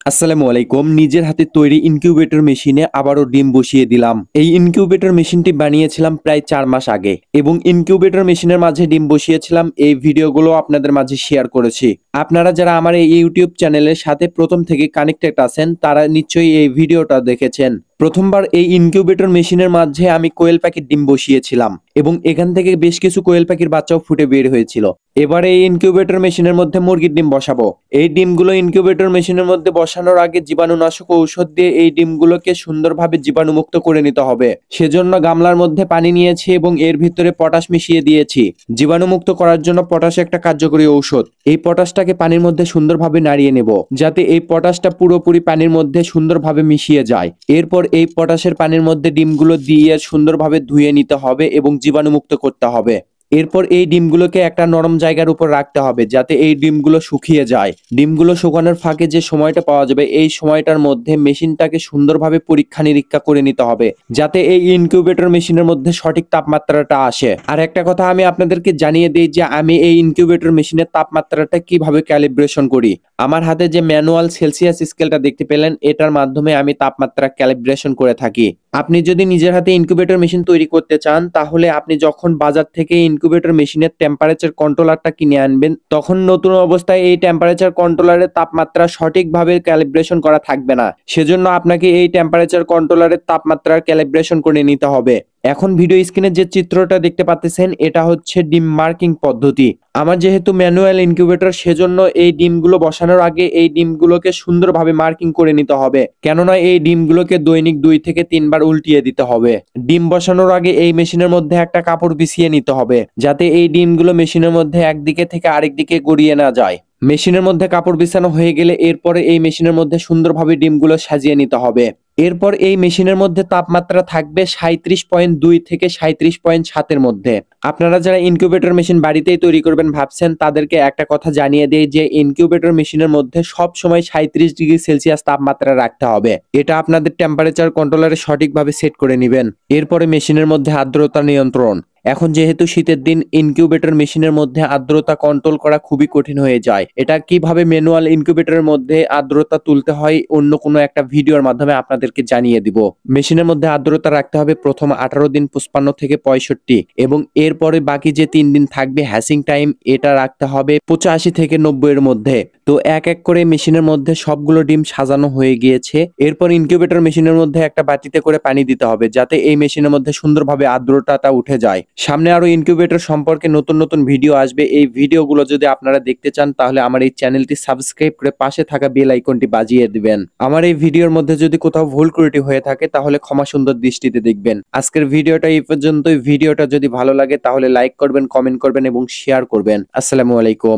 আসসালামু আলাইকুম। নিজের হাতে তৈরি ইনকিউবেটর মেশিনে আবারও ডিম বসিয়ে দিলাম। এই ইনকিউবেটর মেশিনটি বানিয়েছিলাম প্রায় ৪ মাস আগে এবং ইনকিউবেটর মেশিনের মাঝে ডিম বসিয়েছিলাম। এই ভিডিওগুলো আপনাদের মাঝে শেয়ার করেছি। আপনারা যারা আমার এই ইউটিউব চ্যানেলের সাথে প্রথম থেকে কানেক্টেড আছেন তারা নিশ্চয়ই এই ভিডিওটা দেখেছেন। প্রথমবার এই ইনকিউবেটর মেশিনের মাঝে আমি কোয়েল পাখির ডিম বসিয়েছিলাম এবং এখান থেকে বেশ কিছু কোয়েল পাখির বাচ্চাও ফুটে বের হয়েছিল। এবারে এই ইনকিউবেটর মেশিনের মধ্যে মুরগির ডিম বসাবো। এই ডিমগুলো ইনকিউবেটর মেশিনের মধ্যে বসানোর আগে জীবাণুনাশক ঔষধ দিয়ে এই ডিমগুলোকে সুন্দরভাবে জীবাণুমুক্ত করে নিতে হবে। সেজন্য গামলার মধ্যে পানি নিয়েছি এবং এর ভিতরে পটাশ মিশিয়ে দিয়েছি। জীবাণুমুক্ত করার জন্য পটাশ একটা কার্যকরী ঔষধ। এই পটাশটাকে পানির মধ্যে সুন্দরভাবে নাড়িয়ে নেব যাতে এই পটাশটা পুরোপুরি পানির মধ্যে সুন্দরভাবে মিশিয়ে যায়। এরপর এই পটাশের পানির মধ্যে ডিমগুলো দিয়ে সুন্দরভাবে ধুয়ে নিতে হবে এবং জীবাণুমুক্ত করতে হবে। এরপর এই ডিমগুলোকে একটা নরম জায়গার উপর রাখতে হবে যাতে এই ডিমগুলো শুকিয়ে যায়। ডিমগুলো শুকানোর ফাঁকে যে সময়টা পাওয়া যাবে এই সময়টার মধ্যে মেশিনটাকে সুন্দরভাবে পরীক্ষা নিরীক্ষা করে নিতে হবে যাতে এই ইনকিউবেটর মেশিনের মধ্যে সঠিক তাপমাত্রাটা আসে। আর একটা কথা আমি আপনাদেরকে জানিয়ে দিই যে আমি এই ইনকিউবেটর মেশিনের তাপমাত্রাটা কিভাবে ক্যালিব্রেশন করি। আমার হাতে যে ম্যানুয়াল সেলসিয়াস স্কেলটা দেখতে পেলেন এটার মাধ্যমে আমি তাপমাত্রা ক্যালিব্রেশন করে থাকি। আপনি যদি নিজের হাতে ইনকিউবেটর মেশিন তৈরি করতে চান তাহলে আপনি যখন বাজার থেকে ইনকিউবেটর মেশিনের টেম্পারেচার কন্ট্রোলারটা কিনে আনবেন তখন নতুন অবস্থায় এই টেম্পারেচার কন্ট্রোলারের তাপমাত্রা সঠিকভাবে ক্যালিব্রেশন করা থাকবে না। সেজন্য আপনাকে এই টেম্পারেচার কন্ট্রোলারের তাপমাত্রার ক্যালিব্রেশন করে নিতে হবে। এখন ভিডিও স্ক্রিনে যে চিত্রটা দেখতে পাচ্ছেন এটা হচ্ছে ডিম মার্কিং পদ্ধতি। আমার যেহেতু ম্যানুয়াল ইনকিউবেটর সেজন্য এই ডিমগুলো বসানোর আগে এই ডিমগুলোকে সুন্দরভাবে মার্কিং করে নিতে হবে, কেননা এই ডিমগুলোকে দৈনিক 2 থেকে 3 বার উল্টিয়ে দিতে হবে। ডিম বসানোর আগে এই মেশিনের মধ্যে একটা কাপড় বিছিয়ে নিতে হবে যাতে এই ডিমগুলো মেশিনের মধ্যে একদিকে থেকে আরেক দিকে গড়িয়ে না যায়। মেশিনের মধ্যে কাপড় বিছানো হয়ে গেলে এরপরে এই মেশিনের মধ্যে সুন্দরভাবে ডিমগুলো সাজিয়ে নিতে হবে। এরপর এই মেশিনের মধ্যে তাপমাত্রা থাকবে 37.2 থেকে 37.7 এর মধ্যে। আপনারা যারা ইনকিউবেটর মেশিন বাড়িতেই তৈরি করবেন ভাবছেন তাদেরকে একটা কথা জানিয়ে দেই যে ইনকিউবেটর মেশিনের মধ্যে সব সময় 37 ডিগ্রি সেলসিয়াস তাপমাত্রা রাখতে হবে। এটা আপনাদের টেম্পারেচার কন্ট্রোলারে সঠিকভাবে সেট করে নেবেন। এরপরে মেশিনের মধ্যে আর্দ্রতা নিয়ন্ত্রণ। এখন যেহেতু শীতের দিন ইনকিউবেটর মেশিনের মধ্যে আর্দ্রতা কন্ট্রোল করা খুবই কঠিন হয়ে যায়। এটা কিভাবে ম্যানুয়াল ইনকিউবেটরের মধ্যে আর্দ্রতা তুলতে হয় অন্য কোনো একটা ভিডিওর মাধ্যমে আপনাদেরকে জানিয়ে দিব। মেশিনের মধ্যে আর্দ্রতা রাখতে হবে প্রথম 18 দিন 55 থেকে 65 এবং এরপরে বাকি যে 3 দিন থাকবে হ্যাচিং টাইম এটা রাখতে হবে 85 থেকে 90 এর মধ্যে। তো এক এক করে মেশিনের মধ্যে সবগুলো ডিম সাজানো হয়ে গিয়েছে। এরপর ইনকিউবেটর মেশিনের মধ্যে একটা বাটিতে করে পানি দিতে হবে যাতে এই মেশিনের মধ্যে সুন্দরভাবে আর্দ্রতাটা উঠে যায়। সামনে আরো ইনকিউবেটর সম্পর্কে নতুন নতুন ভিডিও আসবে। এই ভিডিওগুলো যদি আপনারা দেখতে চান তাহলে আমার এই চ্যানেলটি সাবস্ক্রাইব করে পাশে থাকা বেল আইকনটি বাজিয়ে দিবেন। আমার এই ভিডিওর মধ্যে যদি কোথাও ভুল ত্রুটি হয়ে থাকে তাহলে ক্ষমা সুন্দর দৃষ্টিতে দেখবেন। আজকের ভিডিওটা এই পর্যন্তই। ভিডিওটা যদি ভালো লাগে তাহলে লাইক করবেন, কমেন্ট করবেন এবং শেয়ার করবেন। আসসালামু আলাইকুম।